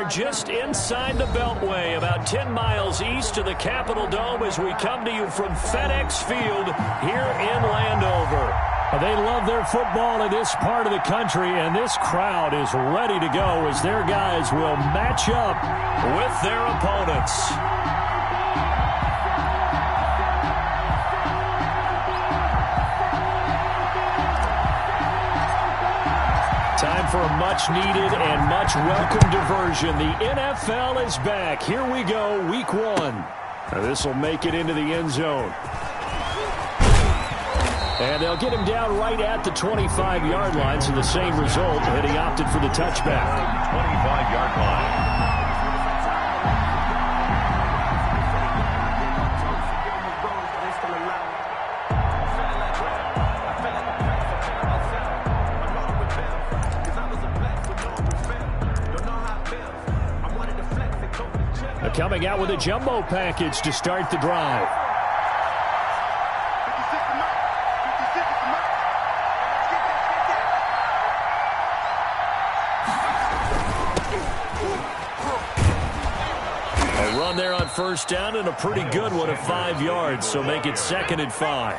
are just inside the Beltway, about 10 miles east of the Capitol Dome as we come to you from FedEx Field here in Landover. They love their football in this part of the country, and this crowd is ready to go as their guys will match up with their opponents. Time for a much-needed and much-welcome diversion. The NFL is back. Here we go, Week 1. This will make it into the end zone. And they'll get him down right at the 25-yard line, so the same result, and he opted for the touchback. 25-yard line. Coming out with a jumbo package to start the drive. A run there on first down and a pretty good one of 5 yards, so make it 2nd and 5.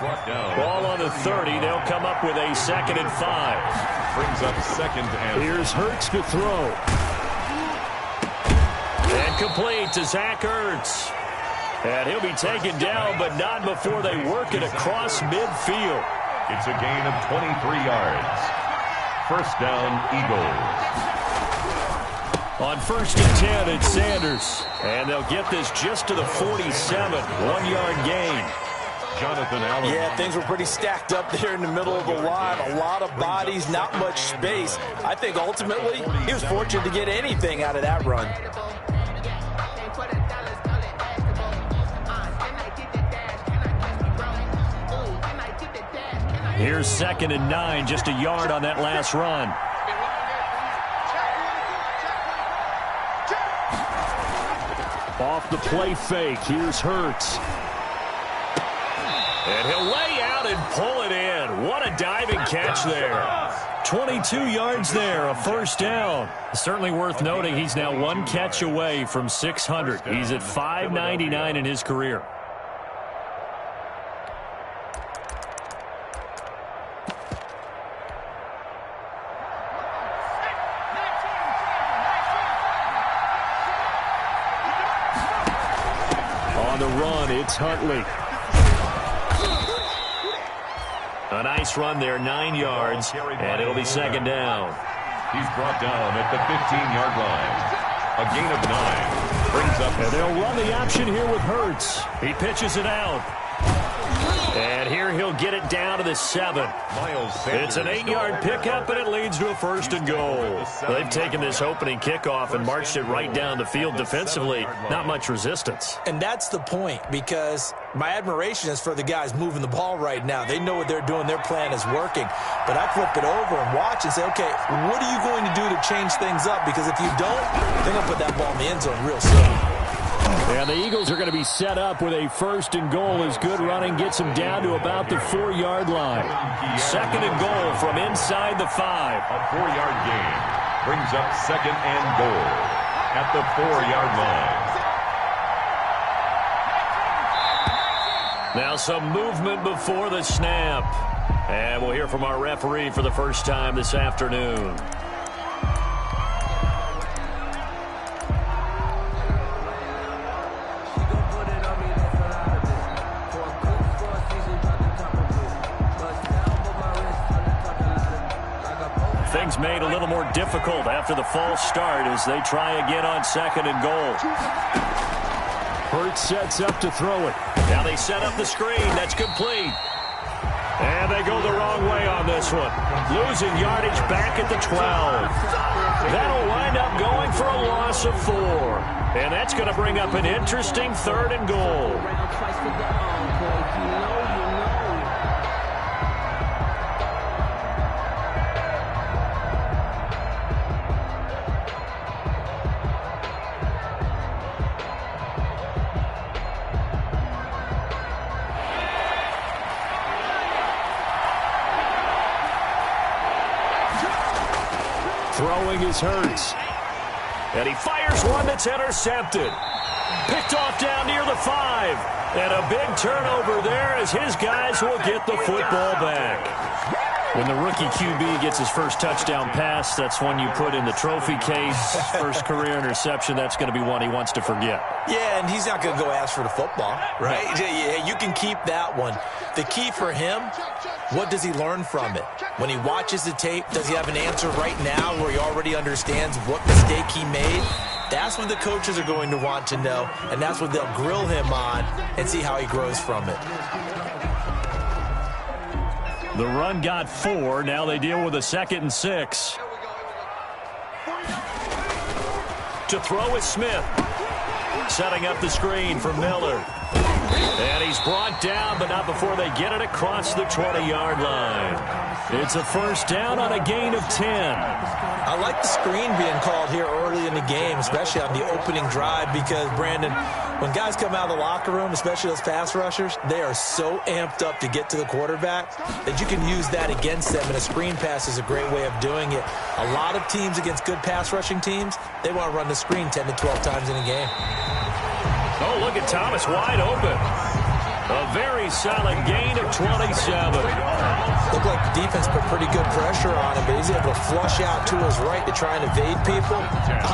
Ball on the 30, they'll come up with a 2nd and 5. Brings up 2nd and 5. Here's Hurts to throw. And complete to Zach Ertz. And he'll be taken down, but not before they work it across midfield. It's a gain of 23 yards. First down, Eagles. On 1st and 10, it's Sanders. And they'll get this just to the 47. 1-yard gain. Jonathan Allen. Yeah, things were pretty stacked up there in the middle of the line. A lot of bodies, not much space. I think ultimately he was fortunate to get anything out of that run. Here's 2nd and 9, just a yard on that last run. Off the play fake, here's Hurts. And he'll lay out and pull it in. What a diving catch there. 22 yards there, a first down. Certainly worth noting he's now 1 catch away from 600. He's at 599 in his career. On the run, it's Huntley. A nice run there, 9 yards, and it'll be 2nd down. He's brought down at the 15-yard line. A gain of 9. Brings up. And they'll run the option here with Hurts. He pitches it out. And here he'll get it down to the 7. It's an 8-yard pickup, and it leads to a 1st and goal. They've taken this opening kickoff and marched it right down the field defensively. Not much resistance. And that's the point, because my admiration is for the guys moving the ball right now. They know what they're doing. Their plan is working. But I flip it over and watch and say, okay, what are you going to do to change things up? Because if you don't, they're going to put that ball in the end zone real soon. And the Eagles are going to be set up with a 1st and goal as good running gets them down to about the 4-yard line. 2nd and goal from inside the 5. A 4-yard gain. Brings up 2nd and goal at the 4-yard line. Now some movement before the snap. And we'll hear from our referee for the first time this afternoon. Things made a little more difficult after the false start as they try again on 2nd and goal. Hurts sets up to throw it. Now they set up the screen. That's complete. And they go the wrong way on this one. Losing yardage back at the 12. That'll wind up going for a loss of 4. And that's going to bring up an interesting 3rd and goal. Throwing is Hurts. And he fires one that's intercepted. Picked off down near the 5. And a big turnover there as his guys will get the football back. When the rookie QB gets his first touchdown pass, that's one you put in the trophy case. First career interception, that's going to be one he wants to forget. Yeah, and he's not going to go ask for the football, right? Yeah, you can keep that one. The key for him, what does he learn from it? When he watches the tape, does he have an answer right now where he already understands what mistake he made? That's what the coaches are going to want to know, and that's what they'll grill him on and see how he grows from it. The run got 4. Now they deal with a 2nd and 6. To throw is Smith. Setting up the screen for Miller. And he's brought down, but not before they get it across the 20-yard line. It's a first down on a gain of 10. I like the screen being called here early in the game, especially on the opening drive, because, Brandon, when guys come out of the locker room, especially those pass rushers, they are so amped up to get to the quarterback that you can use that against them, and a screen pass is a great way of doing it. A lot of teams against good pass rushing teams, they want to run the screen 10 to 12 times in a game. Oh, look at Thomas wide open. A very solid gain of 27. Looked like the defense put pretty good pressure on him, but he's able to flush out to his right to try and evade people.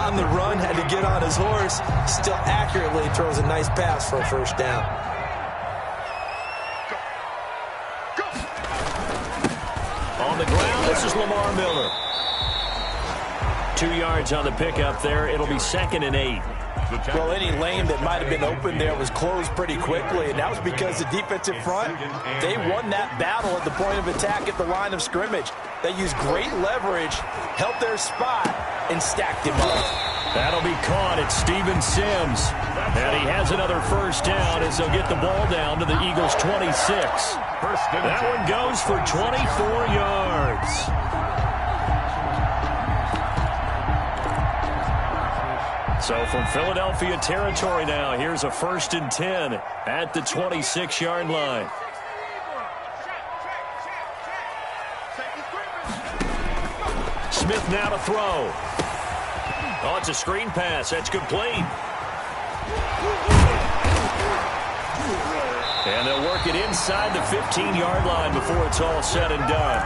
On the run, had to get on his horse. Still accurately throws a nice pass for a first down. On the ground, this is Lamar Miller. 2 yards on the pickup there. It'll be 2nd and 8. Well, any lane that might have been open there was closed pretty quickly, and that was because the defensive front, they won that battle at the point of attack at the line of scrimmage. They used great leverage, held their spot, and stacked him up. That'll be caught at Steven Sims. And he has another first down as they'll get the ball down to the Eagles' 26. That one goes for 24 yards. So from Philadelphia territory now, here's a 1st and 10 at the 26-yard line. Smith now to throw. Oh, it's a screen pass. That's complete. And they'll work it inside the 15-yard line before it's all said and done.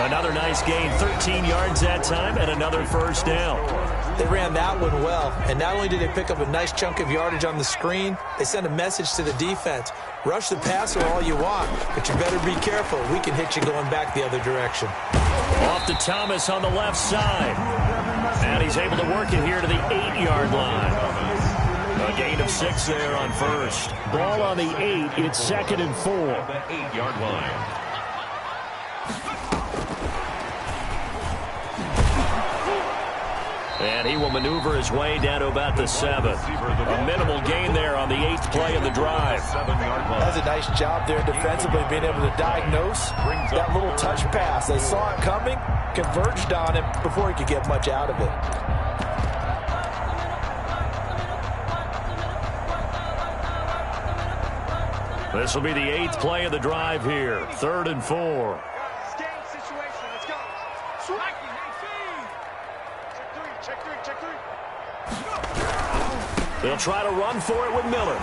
Another nice gain, 13 yards that time, and another first down. They ran that one well, and not only did they pick up a nice chunk of yardage on the screen, they sent a message to the defense. Rush the passer all you want, but you better be careful. We can hit you going back the other direction. Off to Thomas on the left side. And he's able to work it here to the 8-yard line. A gain of 6 there on first. Ball on the 8. It's 2nd and 4. The 8-yard line. And he will maneuver his way down to about the 7th. A minimal gain there on the 8th play of the drive. That's a nice job there defensively, being able to diagnose that little touch pass. They saw it coming, converged on him before he could get much out of it. This will be the 8th play of the drive here. 3rd and 4. They'll try to run for it with Miller.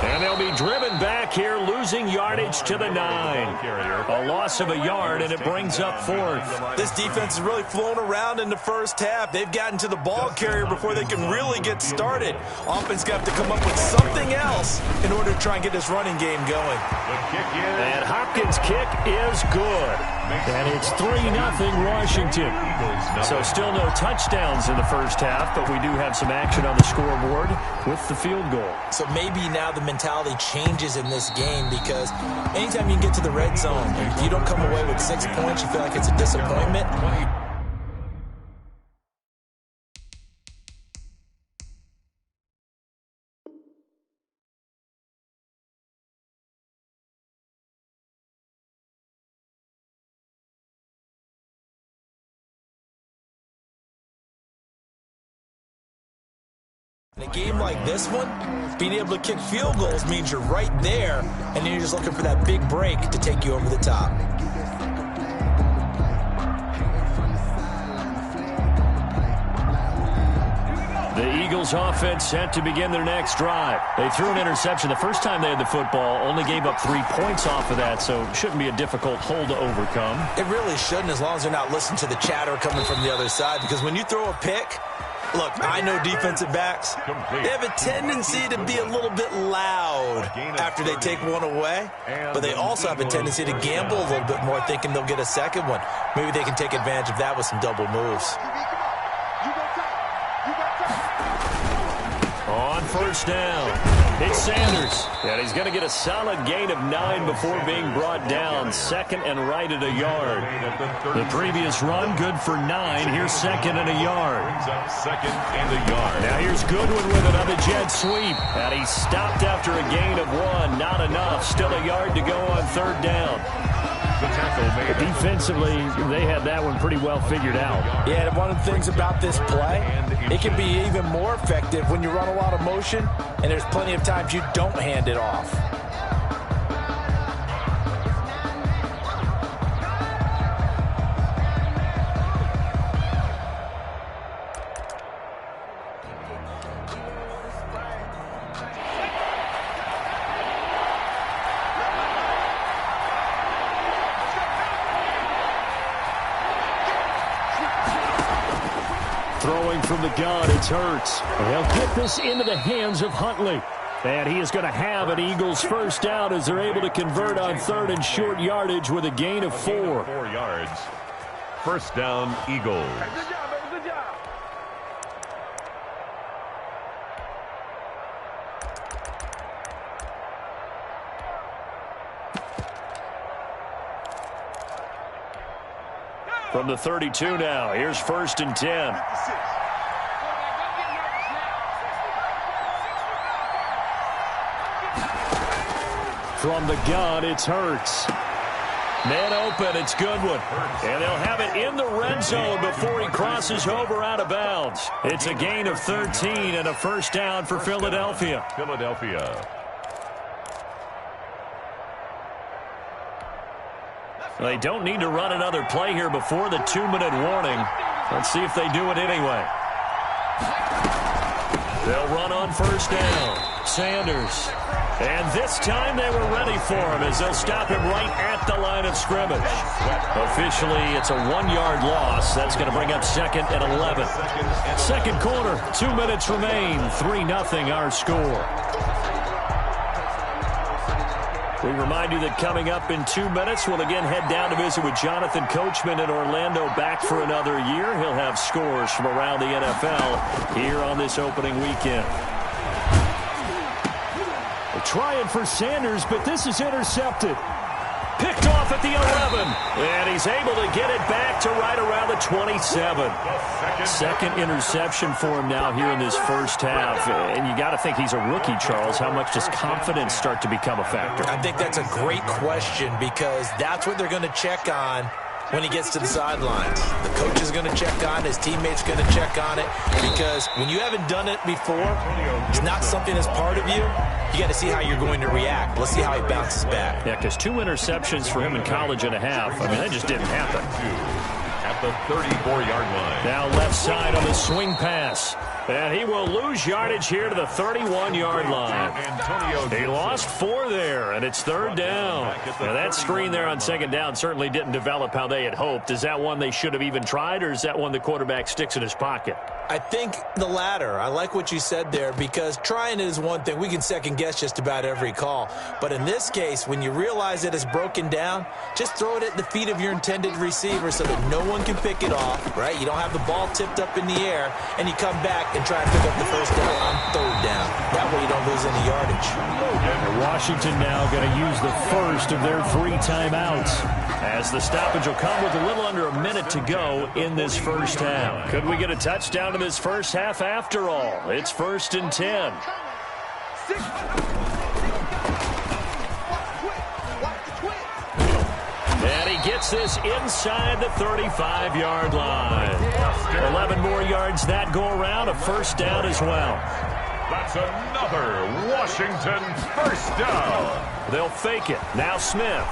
And they'll be driven back here, losing yardage to the 9. A loss of a yard, and it brings up 4th. This defense has really flown around in the first half. They've gotten to the ball carrier before they can really get started. Offense got to come up with something else in order to try and get this running game going. And Hopkins' kick is good. And it's 3-0 Washington. So still no touchdowns in the first half, but we do have some action on the scoreboard with the field goal. So maybe now the mentality changes in this game, because anytime you get to the red zone, if you don't come away with 6 points, you feel like it's a disappointment. In a game like this one, being able to kick field goals means you're right there, and then you're just looking for that big break to take you over the top. The Eagles offense set to begin their next drive. They threw an interception the first time they had the football, only gave up 3 points off of that, so it shouldn't be a difficult hole to overcome. It really shouldn't, as long as they're not listening to the chatter coming from the other side, because when you throw a pick, look, I know defensive backs, they have a tendency to be a little bit loud after they take one away, but they also have a tendency to gamble a little bit more, thinking they'll get a second one. Maybe they can take advantage of that with some double moves. On first down, it's Sanders. And he's going to get a solid gain of 9 before being brought down. Second and right at a yard. The previous run, good for 9. Here's second and a yard. Second and a yard. Now here's Goodwin with another jet sweep. And he stopped after a gain of 1. Not enough. Still a yard to go on third down. Defensively, they had that one pretty well figured out. Yeah, and one of the things about this play, it can be even more effective when you run a lot of motion, and there's plenty of times you don't hand it off. Throwing from the gun, it's Hurts. They'll get this into the hands of Huntley. And he is going to have an Eagles first down as they're able to convert on third and short yardage with a gain of 4. 4 yards. First down, Eagles. Good job. From the 32 now, here's first and 10. From the gun, it's Hurts. Man open, it's Goodwin. And they'll have it in the red zone before he crosses over out of bounds. It's a gain of 13 and a first down for Philadelphia. They don't need to run another play here before the 2-minute warning. Let's see if they do it anyway. They'll run on first down. Sanders. And this time they were ready for him as they'll stop him right at the line of scrimmage. Officially, it's a 1-yard loss. That's going to bring up second and 11. Second quarter, 2 minutes remain. 3-0 our score. We remind you that coming up in 2 minutes, we'll again head down to visit with Jonathan Coachman in Orlando, back for another year. He'll have scores from around the NFL here on this opening weekend. They're trying for Sanders, but this is intercepted. Picked off at the 11, and he's able to get it back to right around the 27. Second interception for him now here in this first half, and you got to think he's a rookie, Charles. How much does confidence start to become a factor? I think that's a great question, because that's what they're going to check on when he gets to the sidelines. The coach is going to check on it. His teammates going to check on it, because when you haven't done it before, it's not something that's part of you. You got to see how you're going to react. Let's see how he bounces back. Yeah, because 2 interceptions for him in college and a half. I mean, that just didn't happen. At the 34-yard line. Now left side on the swing pass. And he will lose yardage here to the 31-yard line. He lost 4 there, and it's third down. Now that screen there on second down certainly didn't develop how they had hoped. Is that one they should have even tried, or is that one the quarterback sticks in his pocket? I think the latter. I like what you said there, because trying it is one thing. We can second guess just about every call. But in this case, when you realize it is broken down, just throw it at the feet of your intended receiver so that no one can pick it off, right? You don't have the ball tipped up in the air, and you come back and try to pick up the first down on third down. That way you don't lose any yardage. And Washington now going to use the first of their 3 timeouts. As the stoppage will come with a little under a minute to go in this first half. Could we get a touchdown in this first half after all? It's first and 10. And he gets this inside the 35-yard line. 11 more yards that go around, a first down as well. That's another Washington first down. They'll fake it. Now Smith.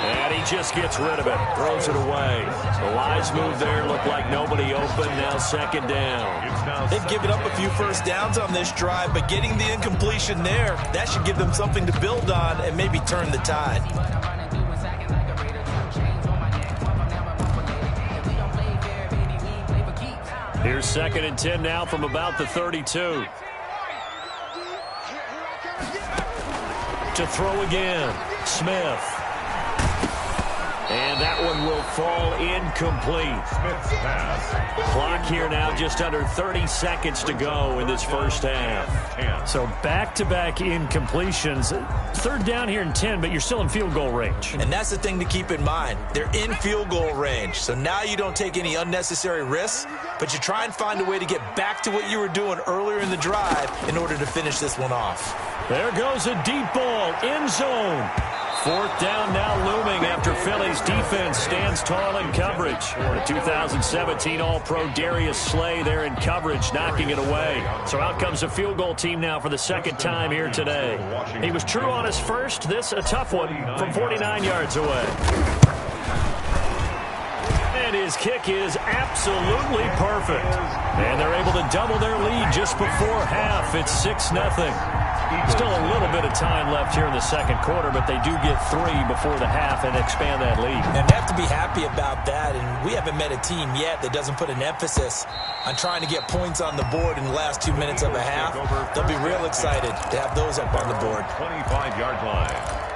And he just gets rid of it, throws it away. The wise move there, looked like nobody open, now second down. They've given up a few first downs on this drive, but getting the incompletion there, that should give them something to build on and maybe turn the tide. Here's 2nd and 10 now from about the 32. To throw again, Smith. And that one will fall incomplete. Smith's pass. Clock here now, just under 30 seconds to go in this first half. So back-to-back incompletions. 3rd down here and 10, but you're still in field goal range. And that's the thing to keep in mind. They're in field goal range. So now you don't take any unnecessary risks, but you try and find a way to get back to what you were doing earlier in the drive in order to finish this one off. There goes a deep ball, end zone. 4th down now looming after Philly's defense stands tall in coverage. The 2017 All-Pro Darius Slay there in coverage, knocking it away. So out comes a field goal team now for the 2nd time here today. He was true on his first, this a tough one from 49 yards away. And his kick is absolutely perfect. And they're able to double their lead just before half. It's 6-0. Still a little bit of time left here in the 2nd quarter, but they do get 3 before the half and expand that lead. And they have to be happy about that, and we haven't met a team yet that doesn't put an emphasis on trying to get points on the board in the last 2 minutes of a half. They'll be real excited to have those up on the board. 25-yard line.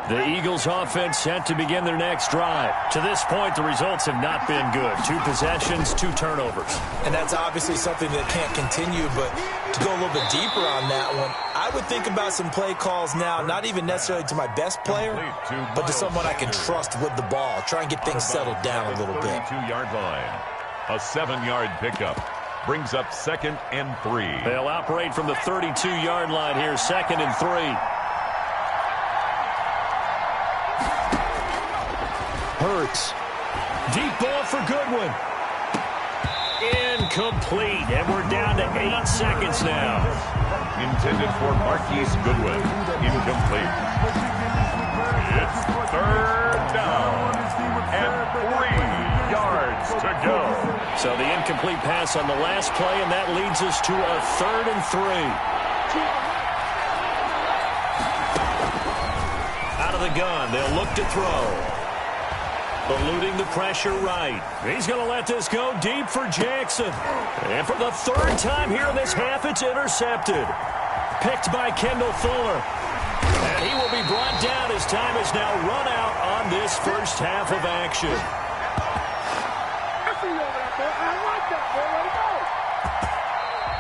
The Eagles offense set to begin their next drive. To this point, the results have not been good. 2 possessions, 2 turnovers. And that's obviously something that can't continue, but to go a little bit deeper on that one, I would think about some play calls now, not even necessarily to my best player, but to someone I can trust with the ball. Try and get things settled down a little bit. 32-yard line. A 7-yard pickup. Brings up 2nd and 3. They'll operate from the 32-yard line here, 2nd and 3. Hurts. Deep ball for Goodwin. Incomplete. And we're down to 8 seconds now. Intended for Marquise Goodwin. Incomplete. It's 3rd down. And 3 yards to go. So the incomplete pass on the last play, and that leads us to a 3rd and 3. Out of the gun. They'll look to throw. Eluding the pressure right. He's going to let this go deep for Jackson. And for the 3rd time here in this half, it's intercepted. Picked by Kendall Fuller. And he will be brought down as time is now run out on this first half of action.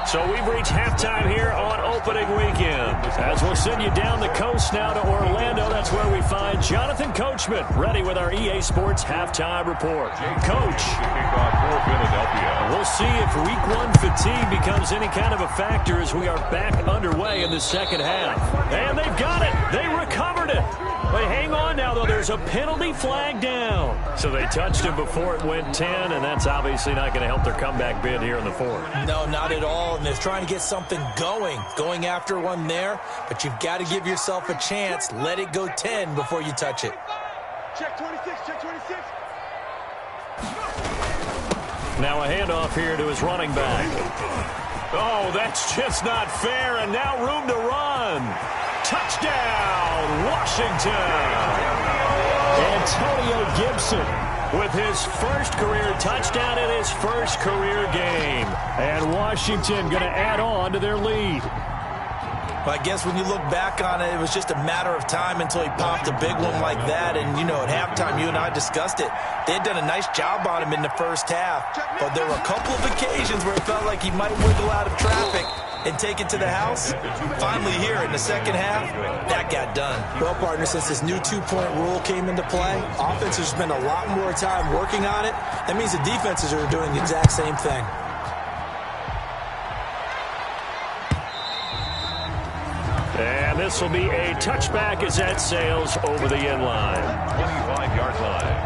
So we've reached halftime here on opening weekend. As we'll send you down the coast now to Orlando, that's where we find Jonathan Coachman, ready with our EA Sports halftime report. Coach, we'll see if week 1 fatigue becomes any kind of a factor as we are back underway in the 2nd half. And they've got it. They recovered it. They hang on now, though. There's a penalty flag down. So they touched him before it went 10, and that's obviously not going to help their comeback bid here in the 4th. No, not at all. And they're trying to get something going after one there. But you've got to give yourself a chance. Let it go 10 before you touch it. Check 26, check 26. Now a handoff here to his running back. Oh, that's just not fair, and now room to run. Touchdown, Washington. Antonio Gibson with his first career touchdown in his first career game. And Washington going to add on to their lead. Well, I guess when you look back on it, it was just a matter of time until he popped a big one like that. And, you know, at halftime, you and I discussed it. They had done a nice job on him in the first half. But there were a couple of occasions where it felt like he might wiggle out of traffic and take it to the house. Finally here in the 2nd half, that got done. Well, partner, since this new 2-point rule came into play, offenses spend a lot more time working on it. That means the defenses are doing the exact same thing. this will be a touchback as that sails over the end line. 25-yard line.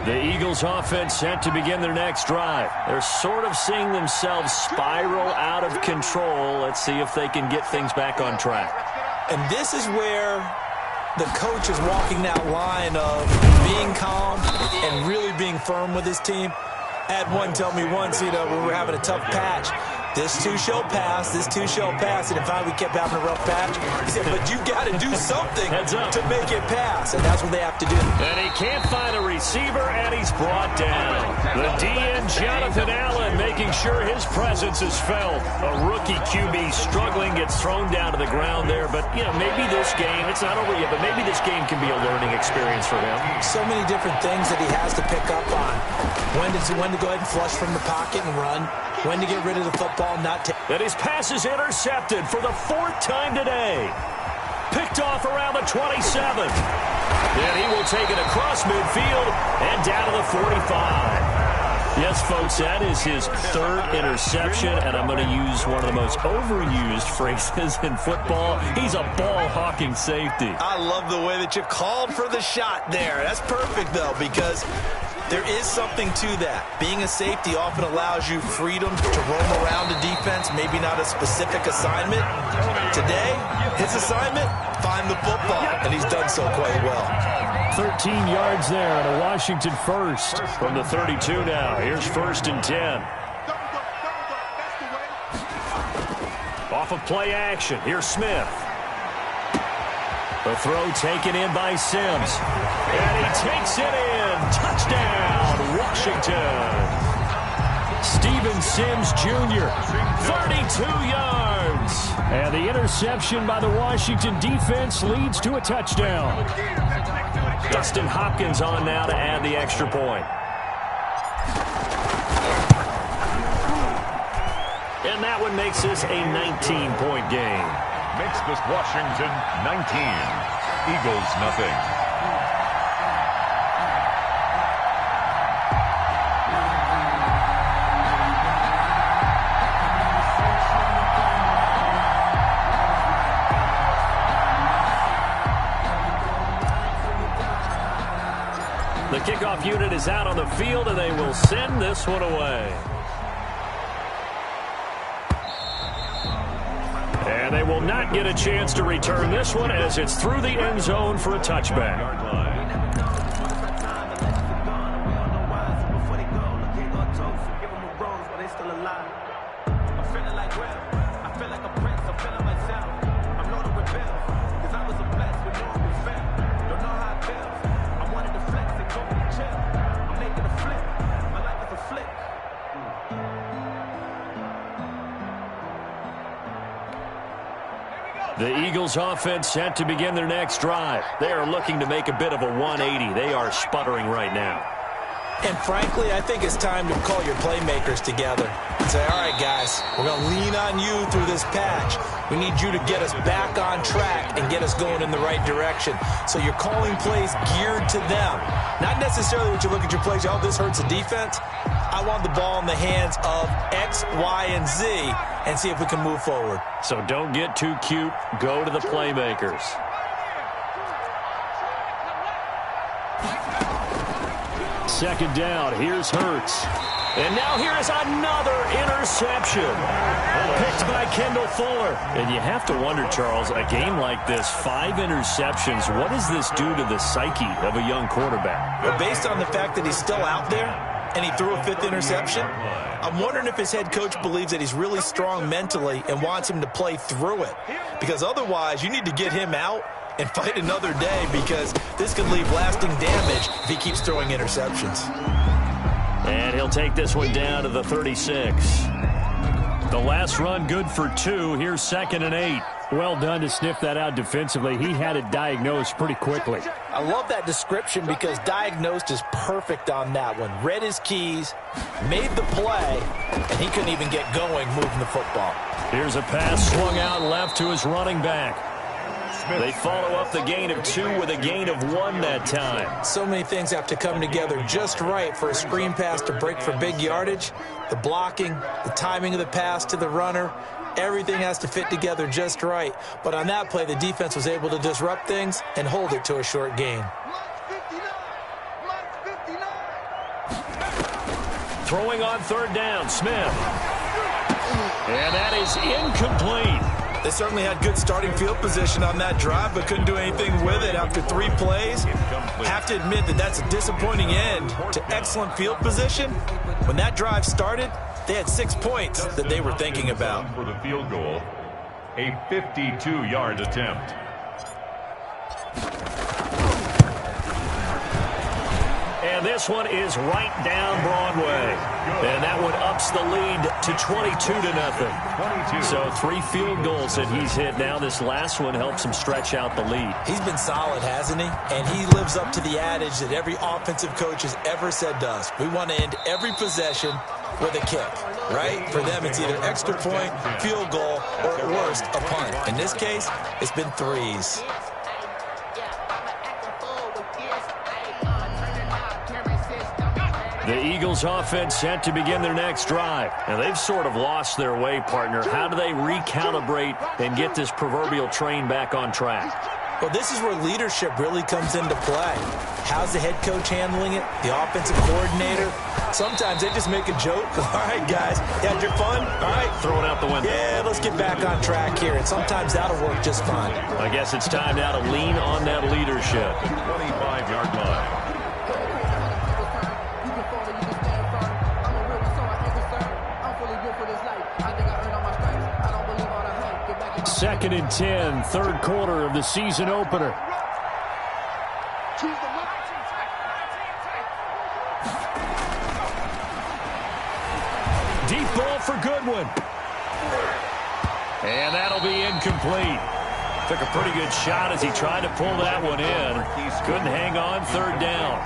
The Eagles offense set to begin their next drive. They're sort of seeing themselves spiral out of control. Let's see if they can get things back on track. And this is where the coach is walking that line of being calm and really being firm with his team. I had one tell me once, when we were having a tough patch, this too shall pass, this too shall pass. And in fact, we kept having a rough patch. He said, but you got to do something to make it pass. And that's what they have to do. And he can't find a receiver, and he's brought down. The DN, Jonathan Allen, making sure his presence is felt. A rookie QB struggling, gets thrown down to the ground there. But, maybe this game, it's not over yet, but maybe this game can be a learning experience for him. So many different things that he has to pick up on. When to go ahead and flush from the pocket and run. When to get rid of the football, not to. And his pass is intercepted for the 4th time today. Picked off around the 27. Then he will take it across midfield and down to the 45. Yes, folks, that is his 3rd interception, and I'm going to use one of the most overused phrases in football. He's a ball-hawking safety. I love the way that you called for the shot there. That's perfect, though, because there is something to that. Being a safety often allows you freedom to roam around the defense, maybe not a specific assignment. Today, his assignment, find the football, and he's done so quite well. 13 yards there and a Washington first from the 32 now. Here's 1st and 10. Off of play action. Here's Smith. The throw taken in by Sims. And he takes it in. Touchdown, Washington. Steven Sims Jr., 32 yards. And the interception by the Washington defense leads to a touchdown. Dustin Hopkins on now to add the extra point. And that one makes this a 19-point game. Makes this Washington 19. Eagles nothing. The kickoff unit is out on the field, and they will send this one away. And they will not get a chance to return this one as it's through the end zone for a touchback. The Eagles offense set to begin their next drive. They are looking to make a bit of a 180. They are sputtering right now. And frankly, I think it's time to call your playmakers together and say, all right, guys, we're going to lean on you through this patch. We need you to get us back on track and get us going in the right direction. So you're calling plays geared to them. Not necessarily what you look at your plays, oh, this hurts the defense. I want the ball in the hands of X, Y, and Z and see if we can move forward. So don't get too cute. Go to the playmakers. Second down. Here's Hurts. And now here is another interception. Picked by Kendall Fuller. And you have to wonder, Charles, a game like this, 5 interceptions, what does this do to the psyche of a young quarterback? Well, based on the fact that he's still out there and he threw a 5th interception, I'm wondering if his head coach believes that he's really strong mentally and wants him to play through it. Because otherwise, you need to get him out and fight another day, because this could leave lasting damage if he keeps throwing interceptions. And he'll take this one down to the 36. The last run good for 2. Here's 2nd and 8. Well done to sniff that out defensively. He had it diagnosed pretty quickly. I love that description because diagnosed is perfect on that one. Read his keys, made the play, and he couldn't even get going moving the football. Here's a pass swung out left to his running back. They follow up the gain of 2 with a gain of 1 that time. So many things have to come together just right for a screen pass to break for big yardage. The blocking, the timing of the pass to the runner, everything has to fit together just right. But on that play, the defense was able to disrupt things and hold it to a short gain. Throwing on 3rd down, Smith. And that is incomplete. They certainly had good starting field position on that drive, but couldn't do anything with it after 3 plays. Have to admit that that's a disappointing end to excellent field position. When that drive started, they had 6 points that they were thinking about. For the field goal, a 52-yard attempt. And this one is right down Broadway. And that one ups the lead to 22-0. So 3 field goals that he's hit now. This last one helps him stretch out the lead. He's been solid, hasn't he? And he lives up to the adage that every offensive coach has ever said to us. We want to end every possession with a kick, right? For them, it's either extra point, field goal, or at worst, a punt. In this case, it's been 3s. The Eagles offense set to begin their next drive. And they've sort of lost their way, partner. How do they recalibrate and get this proverbial train back on track? Well, this is where leadership really comes into play. How's the head coach handling it? The offensive coordinator? Sometimes they just make a joke. All right, guys, you had your fun? All right. Throw it out the window. Yeah, let's get back on track here. And sometimes that'll work just fine. I guess it's time now to lean on that leadership. 25-yard line. 2nd and 10, 3rd quarter of the season opener. Deep ball for Goodwin. And that'll be incomplete. Took a pretty good shot as he tried to pull that one in. Couldn't hang on 3rd down.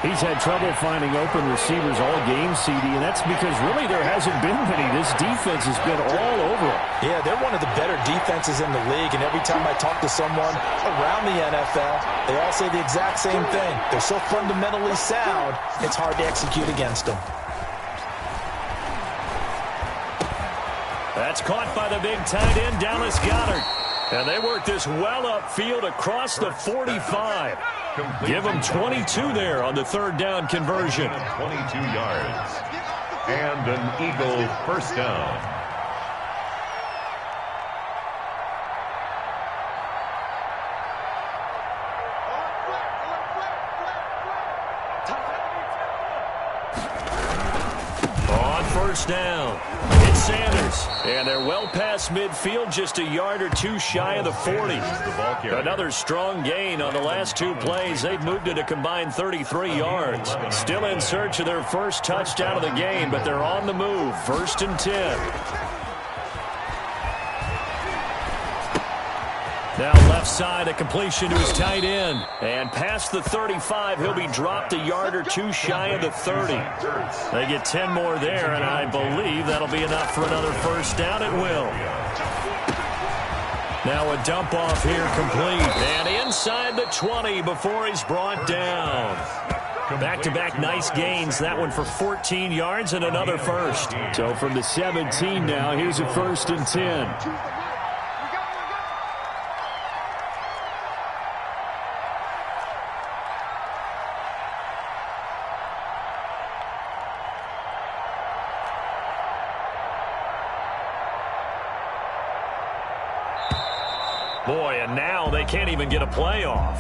He's had trouble finding open receivers all game, CD, and that's because really there hasn't been many. This defense has been all over him. Yeah, they're one of the better defenses in the league, and every time I talk to someone around the NFL, they all say the exact same thing. They're so fundamentally sound, it's hard to execute against them. That's caught by the big tight end, Dallas Goedert. And they work this well upfield across the 45. Give them 22 there on the 3rd down conversion. 22 yards. And an Eagle first down. On 1st down, it's Sanders. And they're well past midfield, just a yard or 2 shy of the 40. Another strong gain on the last 2 plays. They've moved it a combined 33 yards. Still in search of their first touchdown of the game, but they're on the move. 1st and 10. Now left side, a completion to his tight end. And past the 35, he'll be dropped a yard or 2 shy of the 30. They get 10 more there, and I believe that'll be enough for another first down. It will. Now a dump off here complete. And inside the 20 before he's brought down. Back-to-back nice gains. That one for 14 yards and another first. So from the 17 now, here's a 1st and 10. Boy, and now they can't even get a playoff.